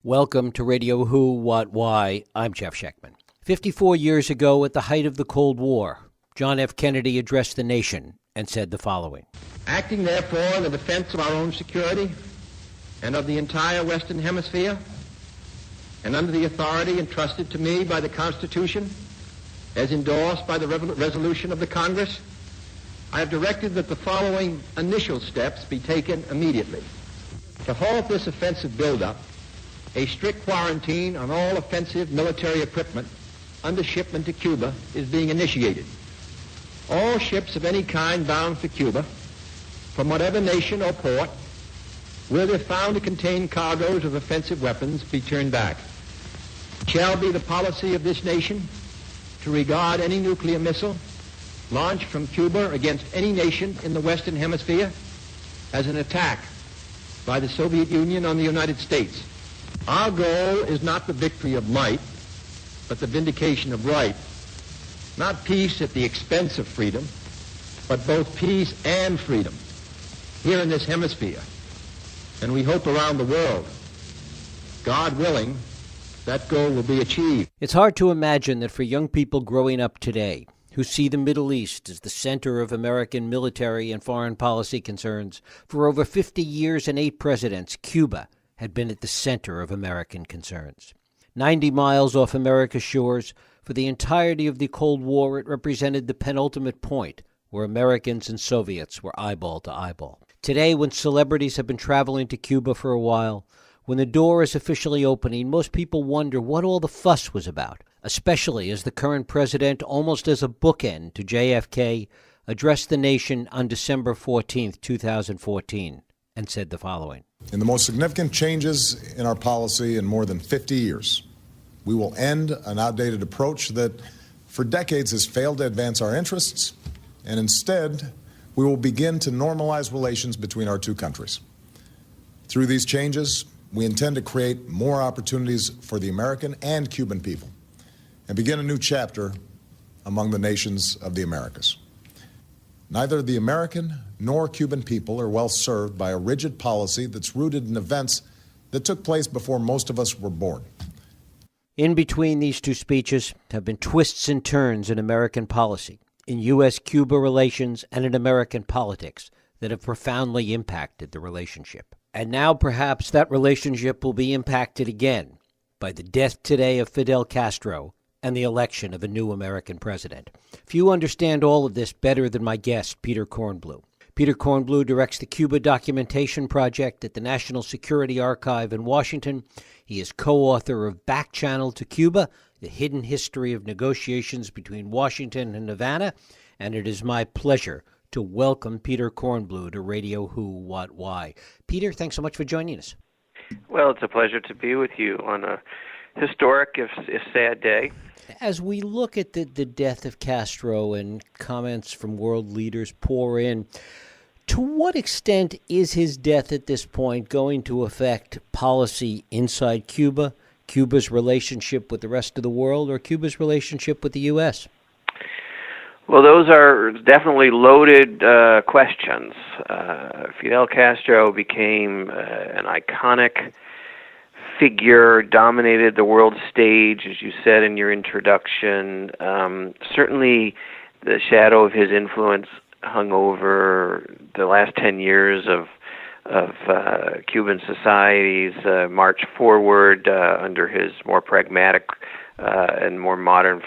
Welcome to Radio Who, What, Why. I'm Jeff Schechtman. 54 years ago, at the height of the Cold War, John F. Kennedy addressed the nation and said the following. Acting, therefore, in the defense of our own security and of the entire Western Hemisphere, and under the authority entrusted to me by the Constitution, as endorsed by the resolution of the Congress, I have directed that the following initial steps be taken immediately. To halt this offensive buildup, a strict quarantine on all offensive military equipment under shipment to Cuba is being initiated. All ships of any kind bound for Cuba, from whatever nation or port, will, if found to contain cargoes of offensive weapons, be turned back. It shall be the policy of this nation to regard any nuclear missile launched from Cuba against any nation in the Western Hemisphere as an attack by the Soviet Union on the United States. Our goal is not the victory of might, but the vindication of right. Not peace at the expense of freedom, but both peace and freedom here in this hemisphere, and we hope around the world. God willing, that goal will be achieved. It's hard to imagine that for young people growing up today who see the Middle East as the center of American military and foreign policy concerns, for over 50 years and 8 presidents, Cuba had been at the center of American concerns. 90 miles off America's shores, for the entirety of the Cold War, it represented the penultimate point where Americans and Soviets were eyeball to eyeball. Today, when celebrities have been traveling to Cuba for a while, when the door is officially opening, most people wonder what all the fuss was about, especially as the current president, almost as a bookend to JFK, addressed the nation on December 14, 2014, and said the following. In the most significant changes in our policy in more than 50 years, we will end an outdated approach that for decades has failed to advance our interests, and instead, we will begin to normalize relations between our two countries. Through these changes, we intend to create more opportunities for the American and Cuban people and begin a new chapter among the nations of the Americas. Neither the American nor Cuban people are well served by a rigid policy that's rooted in events that took place before most of us were born. In between these two speeches have been twists and turns in American policy, in U.S.-Cuba relations, and in American politics that have profoundly impacted the relationship. And now perhaps that relationship will be impacted again by the death today of Fidel Castro and the election of a new American president. Few understand all of this better than my guest, Peter Kornbluh. Peter Kornbluh directs the Cuba Documentation Project at the National Security Archive in Washington. He is co-author of Back Channel to Cuba, The Hidden History of Negotiations Between Washington and Havana. And it is my pleasure to welcome Peter Kornbluh to Radio Who, What, Why. Peter, thanks so much for joining us. Well, it's a pleasure to be with you on a historic, if sad day. As we look at the death of Castro and comments from world leaders pour in, to what extent is his death at this point going to affect policy inside Cuba, Cuba's relationship with the rest of the world, or Cuba's relationship with the U.S.? Well, those are definitely loaded questions. Fidel Castro became an iconic figure, dominated the world stage, as you said in your introduction. Certainly the shadow of his influence hung over the last 10 years of Cuban society's march forward under his more pragmatic and more modern,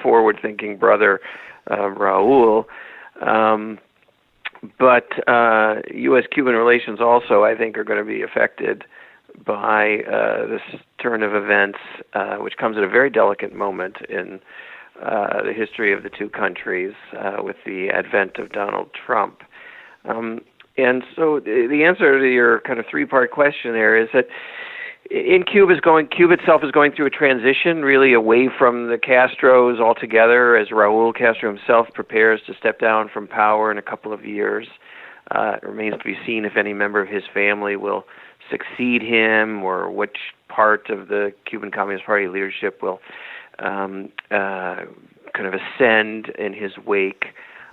forward-thinking brother, Raul. But U.S.-Cuban relations also, I think, are going to be affected by this turn of events, which comes at a very delicate moment in the history of the two countries with the advent of Donald Trump. And so the answer to your kind of three-part question there is that Cuba itself is going through a transition, really away from the Castros altogether, as Raul Castro himself prepares to step down from power in a couple of years. It remains to be seen if any member of his family will succeed him, or which part of the Cuban Communist Party leadership will kind of ascend in his wake.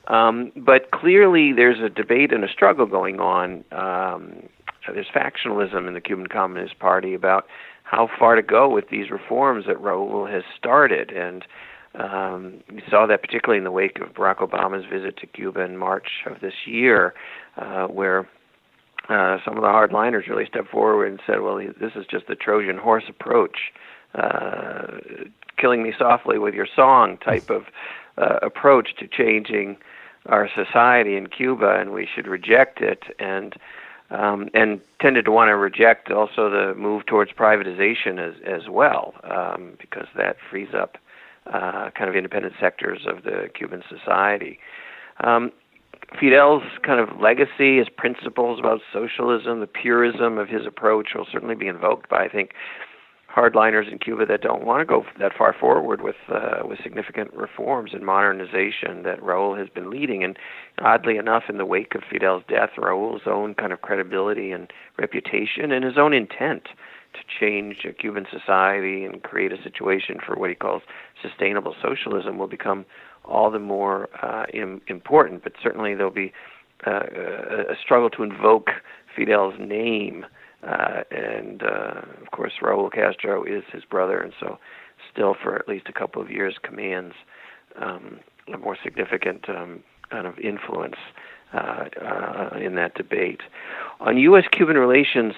But clearly there's a debate and a struggle going on. There's factionalism in the Cuban Communist Party about how far to go with these reforms that Raul has started. And we saw that particularly in the wake of Barack Obama's visit to Cuba in March of this year, where some of the hardliners really stepped forward and said, well, this is just the Trojan horse approach, killing me softly with your song type of approach to changing our society in Cuba, and we should reject it, and tended to want to reject also the move towards privatization as well, because that frees up kind of independent sectors of the Cuban society. Fidel's kind of legacy, his principles about socialism, the purism of his approach will certainly be invoked by, I think, hardliners in Cuba that don't want to go that far forward with significant reforms and modernization that Raul has been leading. And oddly enough, in the wake of Fidel's death, Raul's own kind of credibility and reputation and his own intent to change Cuban society and create a situation for what he calls sustainable socialism will become all the more important. But certainly there'll be a struggle to invoke Fidel's name. And of course, Raul Castro is his brother, and so still for at least a couple of years commands a more significant kind of influence in that debate. On U.S.-Cuban relations,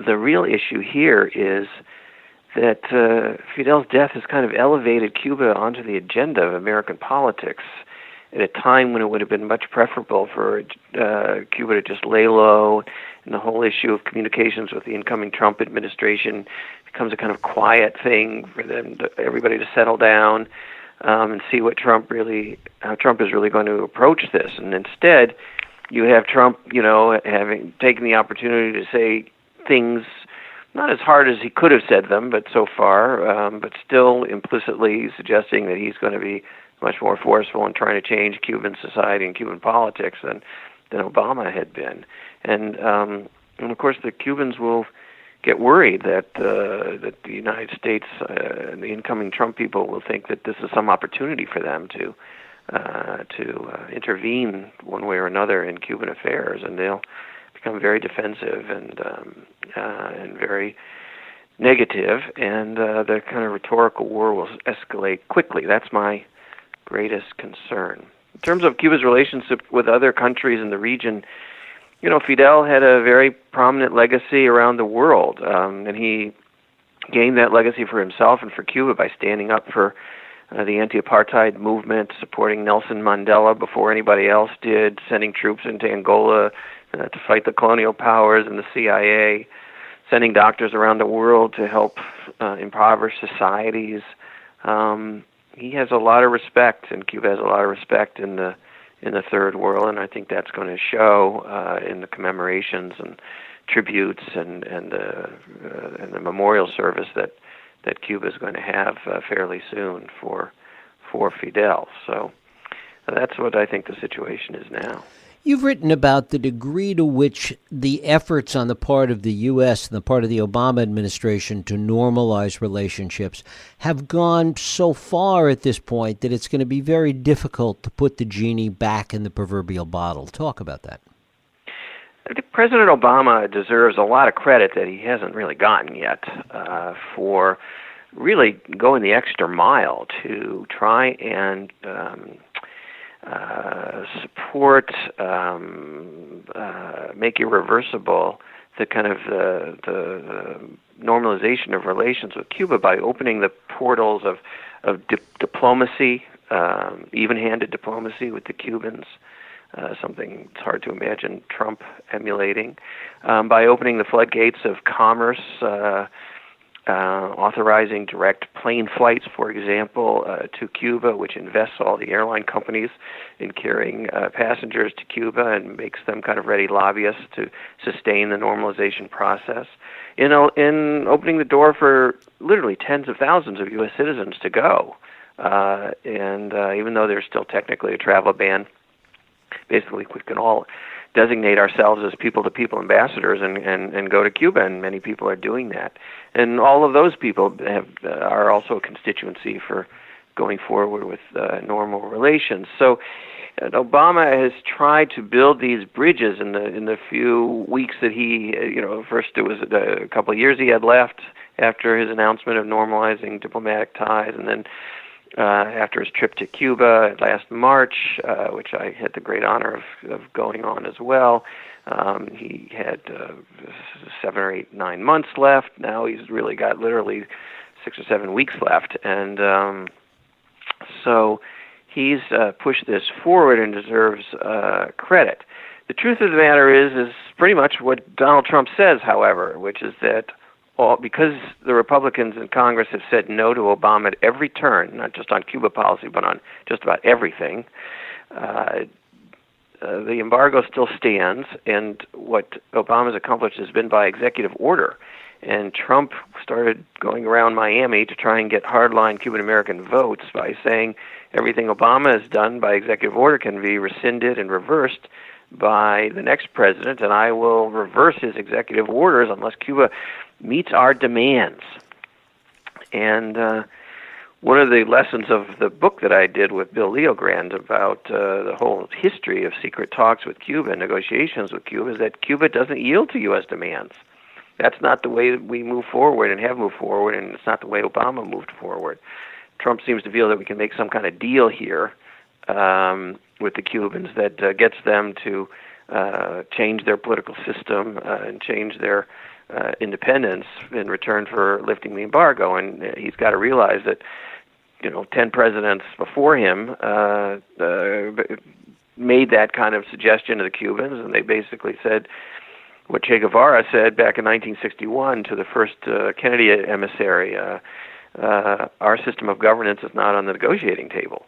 the real issue here is that Fidel's death has kind of elevated Cuba onto the agenda of American politics at a time when it would have been much preferable for Cuba to just lay low, and the whole issue of communications with the incoming Trump administration becomes a kind of quiet thing for everybody to settle down and see what how Trump is really going to approach this. And instead, you have Trump, having taken the opportunity to say things not as hard as he could have said them, but so far, but still implicitly suggesting that he's going to be much more forceful in trying to change Cuban society and Cuban politics than Obama had been. And of course, the Cubans will get worried that the United States and the incoming Trump people will think that this is some opportunity for them to intervene one way or another in Cuban affairs, and they'll become very defensive and very negative, and the kind of rhetorical war will escalate quickly. That's my greatest concern. In terms of Cuba's relationship with other countries in the region, Fidel had a very prominent legacy around the world, and he gained that legacy for himself and for Cuba by standing up for the anti-apartheid movement, supporting Nelson Mandela before anybody else did, sending troops into Angola to fight the colonial powers and the CIA, sending doctors around the world to help impoverished societies. He has a lot of respect, and Cuba has a lot of respect in the third world, and I think that's going to show in the commemorations and tributes and the memorial service that Cuba is going to have fairly soon for Fidel. So that's what I think the situation is now. You've written about the degree to which the efforts on the part of the U.S. and the part of the Obama administration to normalize relationships have gone so far at this point that it's going to be very difficult to put the genie back in the proverbial bottle. Talk about that. I think President Obama deserves a lot of credit that he hasn't really gotten yet for really going the extra mile to try and support, make irreversible the kind of the normalization of relations with Cuba by opening the portals of diplomacy, even-handed diplomacy with the Cubans, something it's hard to imagine Trump emulating, by opening the floodgates of commerce, authorizing direct plane flights, for example, to Cuba, which invests all the airline companies in carrying passengers to Cuba and makes them kind of ready lobbyists to sustain the normalization process. In opening the door for literally tens of thousands of U.S. citizens to go. And even though there's still technically a travel ban, basically we can all designate ourselves as people-to-people ambassadors and go to Cuba, and many people are doing that. And all of those people are also a constituency for going forward with normal relations. So Obama has tried to build these bridges in the few weeks that he, first it was a couple of years he had left after his announcement of normalizing diplomatic ties, and then after his trip to Cuba last March, which I had the great honor of going on as well. He had 7 or 8, 9 months left. Now he's really got literally 6 or 7 weeks left, and so he's pushed this forward and deserves credit. The truth of the matter is pretty much what Donald Trump says, however, which is that because the Republicans in Congress have said no to Obama at every turn, not just on Cuba policy, but on just about everything, the embargo still stands, and what Obama's accomplished has been by executive order. And Trump started going around Miami to try and get hardline Cuban-American votes by saying everything Obama has done by executive order can be rescinded and reversed by the next president, and I will reverse his executive orders unless Cuba meets our demands. And one of the lessons of the book that I did with Bill Leogrand about the whole history of secret talks with Cuba and negotiations with Cuba is that Cuba doesn't yield to U.S. demands. That's not the way we move forward and have moved forward, and it's not the way Obama moved forward. Trump seems to feel that we can make some kind of deal here with the Cubans that gets them to change their political system and change their independence in return for lifting the embargo. And he's got to realize that 10 presidents before him made that kind of suggestion to the Cubans, and they basically said what Che Guevara said back in 1961 to the first Kennedy emissary, our system of governance is not on the negotiating table.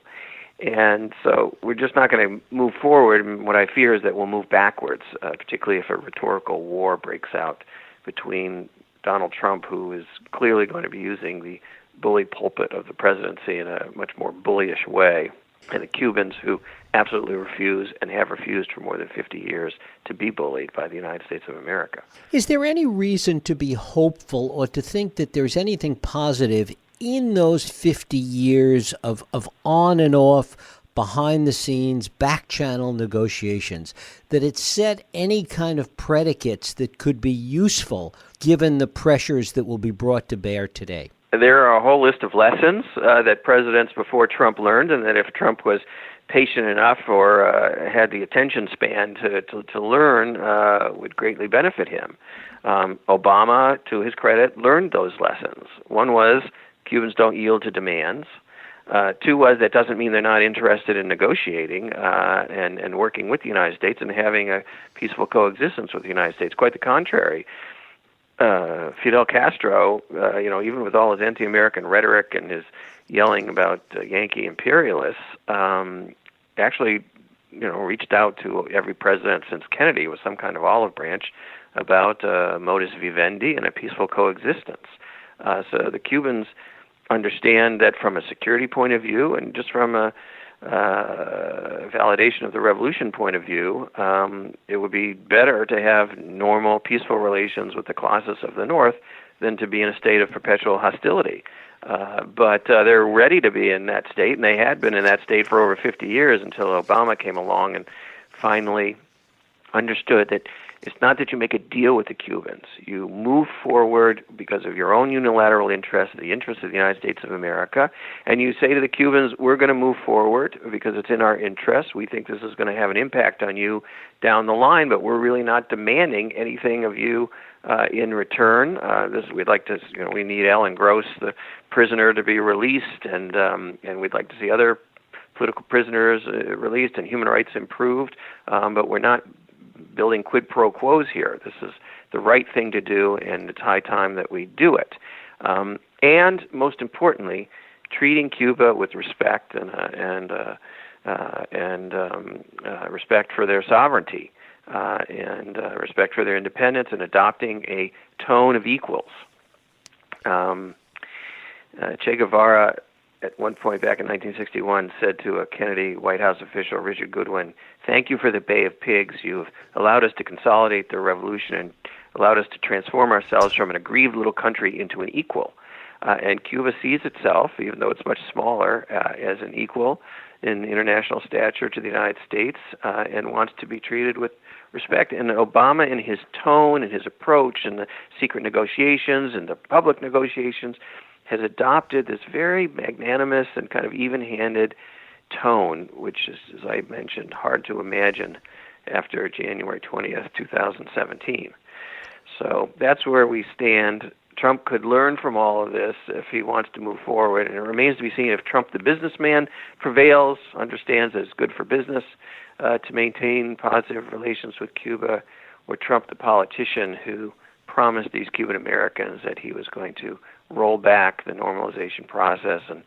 And so we're just not going to move forward, and what I fear is that we'll move backwards, particularly if a rhetorical war breaks out between Donald Trump, who is clearly going to be using the bully pulpit of the presidency in a much more bullyish way, and the Cubans, who absolutely refuse and have refused for more than 50 years to be bullied by the United States of America. Is there any reason to be hopeful or to think that there's anything positive in those 50 years of on and off, behind the scenes, back channel negotiations, that it set any kind of predicates that could be useful given the pressures that will be brought to bear today? There are a whole list of lessons that presidents before Trump learned, and that if Trump was patient enough or had the attention span to learn, would greatly benefit him. Obama, to his credit, learned those lessons. One was Cubans don't yield to demands. 2 was that doesn't mean they're not interested in negotiating and working with the United States and having a peaceful coexistence with the United States. Quite the contrary. Fidel Castro, even with all his anti-American rhetoric and his yelling about Yankee imperialists, actually, reached out to every president since Kennedy with some kind of olive branch about modus vivendi and a peaceful coexistence. So the Cubans understand that from a security point of view and just from a validation of the revolution point of view, it would be better to have normal, peaceful relations with the Colossus of the North than to be in a state of perpetual hostility. But they're ready to be in that state, and they had been in that state for over 50 years until Obama came along and finally understood that it's not that you make a deal with the Cubans. You move forward because of your own unilateral interests, the interests of the United States of America, and you say to the Cubans, we're going to move forward because it's in our interests. We think this is going to have an impact on you down the line, but we're really not demanding anything of you in return. We'd like to, we need Alan Gross, the prisoner, to be released, and we'd like to see other political prisoners released and human rights improved, but we're not building quid pro quos here. This is the right thing to do, and it's high time that we do it. And most importantly, treating Cuba with respect and respect for their sovereignty and respect for their independence, and adopting a tone of equals. Che Guevara, at one point back in 1961, said to a Kennedy White House official, Richard Goodwin, "Thank you for the Bay of Pigs. You've allowed us to consolidate the revolution and allowed us to transform ourselves from an aggrieved little country into an equal." And Cuba sees itself, even though it's much smaller, as an equal in international stature to the United States and wants to be treated with respect. And Obama, in his tone and his approach and the secret negotiations and the public negotiations, has adopted this very magnanimous and kind of even-handed tone, which is, as I mentioned, hard to imagine after January 20th, 2017. So that's where we stand. Trump could learn from all of this if he wants to move forward, and it remains to be seen if Trump, the businessman, prevails, understands that it's good for business to maintain positive relations with Cuba, or Trump, the politician who promised these Cuban Americans that he was going to roll back the normalization process and,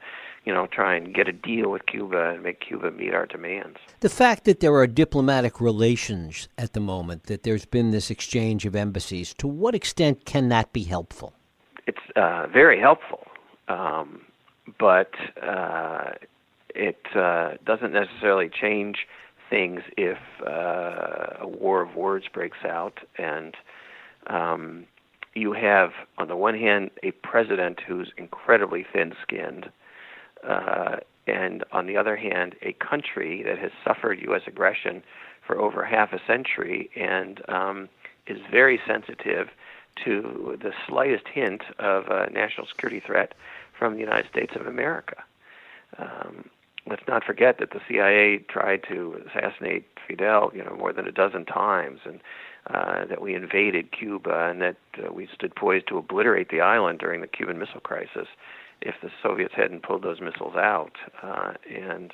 try and get a deal with Cuba and make Cuba meet our demands. The fact that there are diplomatic relations at the moment, that there's been this exchange of embassies, to what extent can that be helpful? It's very helpful, but it doesn't necessarily change things if a war of words breaks out and you have, on the one hand, a president who's incredibly thin-skinned, and on the other hand, a country that has suffered U.S. aggression for over half a century and is very sensitive to the slightest hint of a national security threat from the United States of America. Let's not forget that the CIA tried to assassinate Fidel, more than a dozen times, and that we invaded Cuba, and that we stood poised to obliterate the island during the Cuban Missile Crisis if the Soviets hadn't pulled those missiles out, and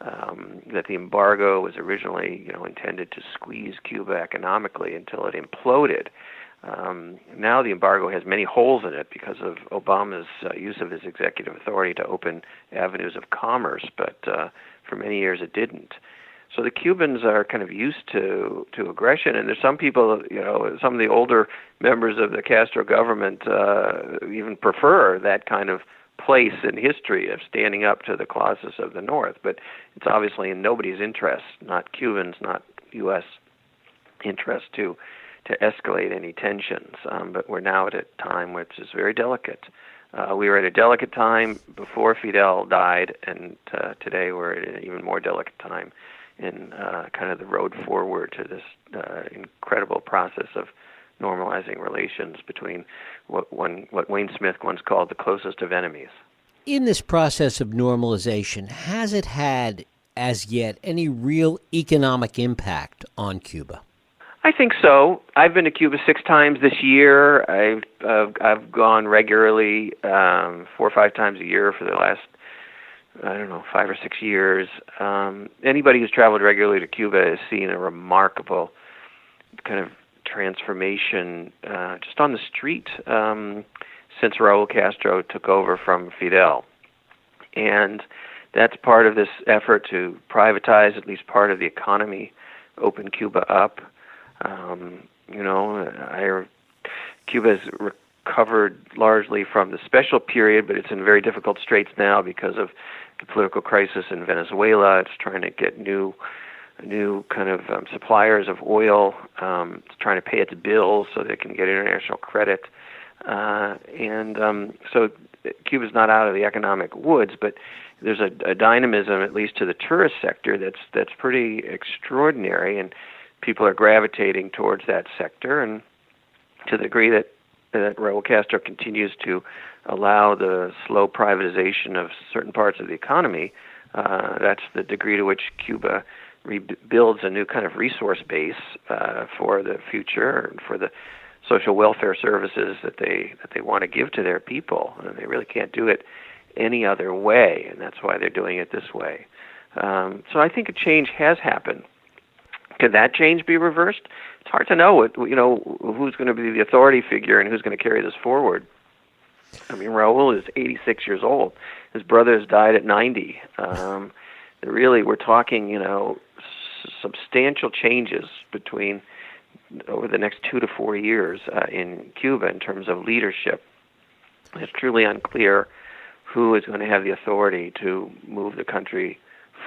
that the embargo was originally, intended to squeeze Cuba economically until it imploded. Now the embargo has many holes in it because of Obama's use of his executive authority to open avenues of commerce, but for many years it didn't. So the Cubans are kind of used to aggression, and there's some people, some of the older members of the Castro government even prefer that kind of place in history of standing up to the Colossus of the North. But it's obviously in nobody's interest, not Cubans, not U.S. interest, to escalate any tensions. But we're now at a time which is very delicate. We were at a delicate time before Fidel died, and today we're at an even more delicate time in kind of the road forward to this incredible process of normalizing relations between what Wayne Smith once called the closest of enemies. In this process of normalization, has it had, as yet, any real economic impact on Cuba? I think so. I've been to Cuba 6 times this year. I've gone regularly 4 or 5 times a year for the last 5 or 6 years. Anybody who's traveled regularly to Cuba has seen a remarkable kind of transformation just on the street since Raul Castro took over from Fidel. And that's part of this effort to privatize at least part of the economy, open Cuba up. Cuba has recovered largely from the special period, but it's in very difficult straits now because of the political crisis in Venezuela. It's trying to get new kind of suppliers of oil. It's trying to pay its bills so they can get international credit. So Cuba's not out of the economic woods, but there's a dynamism, at least to the tourist sector, that's pretty extraordinary, and people are gravitating towards that sector. And to the degree that Raul Castro continues to allow the slow privatization of certain parts of the economy, that's the degree to which Cuba rebuilds a new kind of resource base for the future and for the social welfare services that they want to give to their people. And they really can't do it any other way, and that's why they're doing it this way. So I think a change has happened. Could that change be reversed? It's hard to know who's going to be the authority figure and who's going to carry this forward. I mean, Raul is 86 years old. His brother has died at 90. Really, we're talking, substantial changes over the next 2 to 4 years in Cuba in terms of leadership. It's truly unclear who is going to have the authority to move the country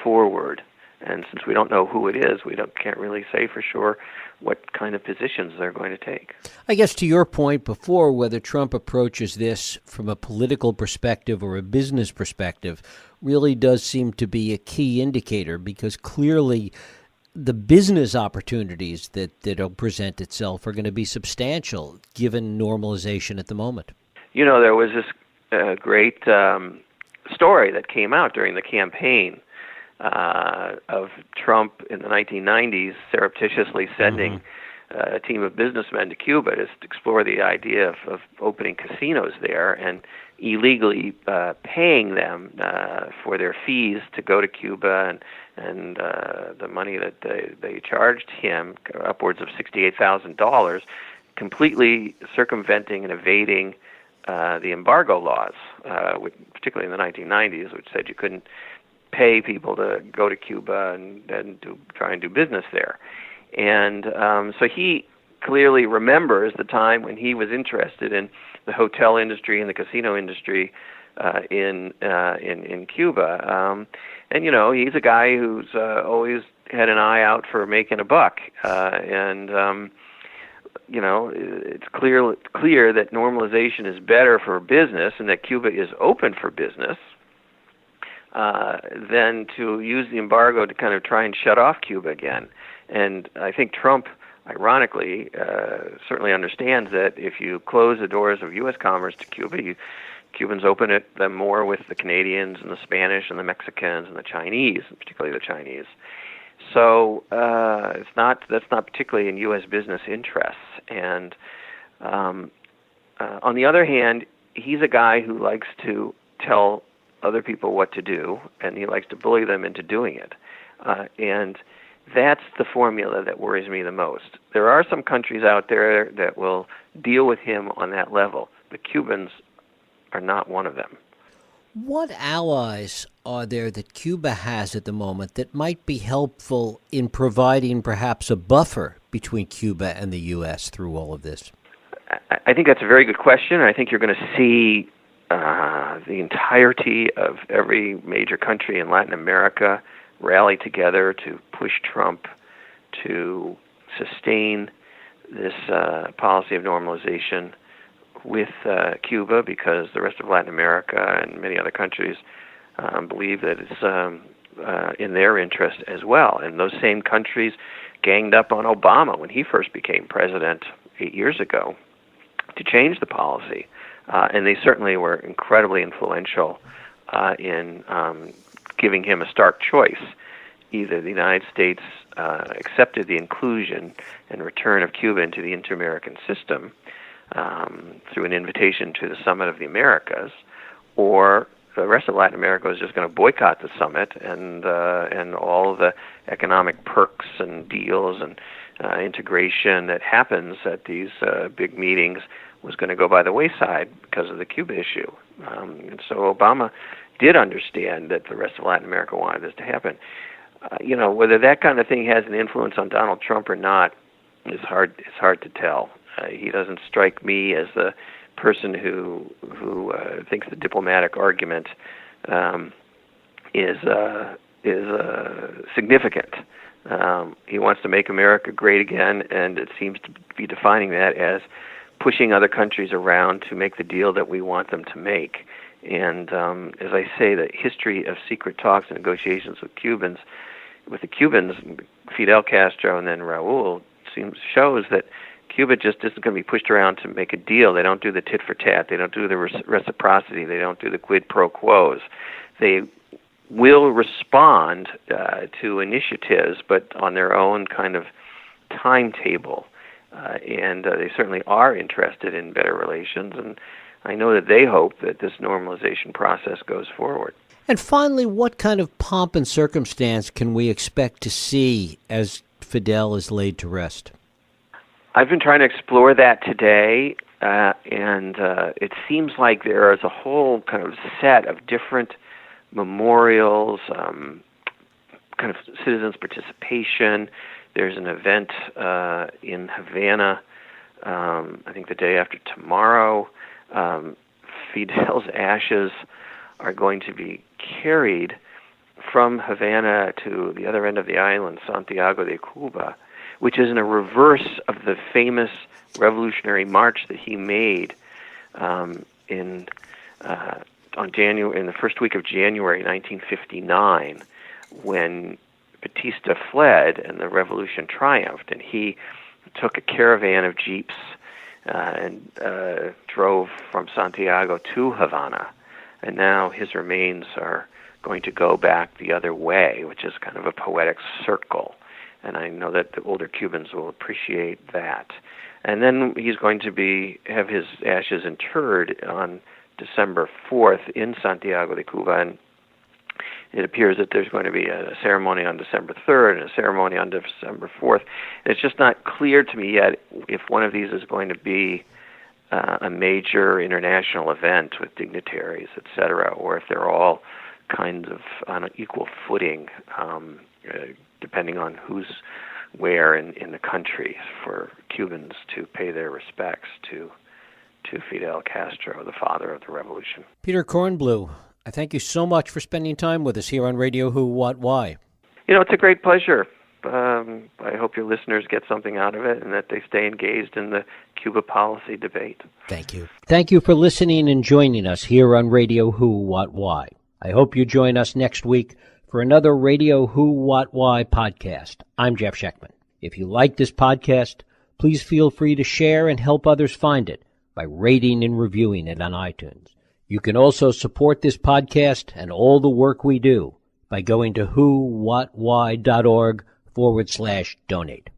forward. And since we don't know who it is, can't really say for sure what kind of positions they're going to take. I guess to your point before, whether Trump approaches this from a political perspective or a business perspective really does seem to be a key indicator, because clearly the business opportunities that'll present itself are going to be substantial given normalization at the moment. There was this great story that came out during the campaign of Trump in the 1990s surreptitiously sending a team of businessmen to Cuba to explore the idea of opening casinos there and illegally paying them for their fees to go to Cuba, and the money that they charged him, upwards of $68,000, completely circumventing and evading the embargo laws, particularly in the 1990s, which said you couldn't pay people to go to Cuba and try and do business there. And so he clearly remembers the time when he was interested in the hotel industry and the casino industry in Cuba. And he's a guy who's always had an eye out for making a buck. It's clear that normalization is better for business and that Cuba is open for business, than to use the embargo to kind of try and shut off Cuba again. And I think Trump, ironically, certainly understands that if you close the doors of U.S. commerce to Cuba, Cubans open them more with the Canadians and the Spanish and the Mexicans and the Chinese, particularly the Chinese. So that's not particularly in U.S. business interests. And on the other hand, he's a guy who likes to tell other people what to do, and he likes to bully them into doing it. And that's the formula that worries me the most. There are some countries out there that will deal with him on that level, but Cubans are not one of them. What allies are there that Cuba has at the moment that might be helpful in providing perhaps a buffer between Cuba and the U.S. through all of this? I think that's a very good question. I think you're going to see the entirety of every major country in Latin America rally together to push Trump to sustain this policy of normalization with Cuba, because the rest of Latin America and many other countries believe that it's in their interest as well. And those same countries ganged up on Obama when he first became president 8 years ago to change the policy. And they certainly were incredibly influential in giving him a stark choice. Either the United States accepted the inclusion and return of Cuba into the inter-American system through an invitation to the Summit of the Americas, or the rest of Latin America was just going to boycott the summit, and all of the economic perks and deals and integration that happens at these big meetings was going to go by the wayside because of the Cuba issue. And so Obama did understand that the rest of Latin America wanted this to happen. Whether that kind of thing has an influence on Donald Trump or not is hard. It's hard to tell. He doesn't strike me as the person who thinks the diplomatic argument is significant. He wants to make America great again, and it seems to be defining that as pushing other countries around to make the deal that we want them to make. And as I say, the history of secret talks and negotiations with the Cubans, Fidel Castro and then Raul, shows that Cuba just isn't going to be pushed around to make a deal. They don't do the tit for tat. They don't do the reciprocity. They don't do the quid pro quos. They will respond to initiatives, but on their own kind of timetable. And they certainly are interested in better relations, and I know that they hope that this normalization process goes forward. And finally, what kind of pomp and circumstance can we expect to see as Fidel is laid to rest? I've been trying to explore that today, and it seems like there is a whole kind of set of different memorials, kind of citizens' participation. There's an event in Havana, I think the day after tomorrow. Fidel's ashes are going to be carried from Havana to the other end of the island, Santiago de Cuba, which is in a reverse of the famous revolutionary march that he made in the first week of January 1959, when Batista fled and the revolution triumphed, and he took a caravan of jeeps and drove from Santiago to Havana, and now his remains are going to go back the other way, which is kind of a poetic circle, and I know that the older Cubans will appreciate that. And then he's going to have his ashes interred on December 4th in Santiago de Cuba, and it appears that there's going to be a ceremony on December 3rd and a ceremony on December 4th. It's just not clear to me yet if one of these is going to be a major international event with dignitaries, etc., or if they're all kinds of on an equal footing, depending on who's where in the country, for Cubans to pay their respects to Fidel Castro, the father of the revolution. Peter Kornbluh, I thank you so much for spending time with us here on Radio Who, What, Why. It's a great pleasure. I hope your listeners get something out of it and that they stay engaged in the Cuba policy debate. Thank you. Thank you for listening and joining us here on Radio Who, What, Why. I hope you join us next week for another Radio Who, What, Why podcast. I'm Jeff Schechtman. If you like this podcast, please feel free to share and help others find it by rating and reviewing it on iTunes. You can also support this podcast and all the work we do by going to whowhatwhy.org/donate.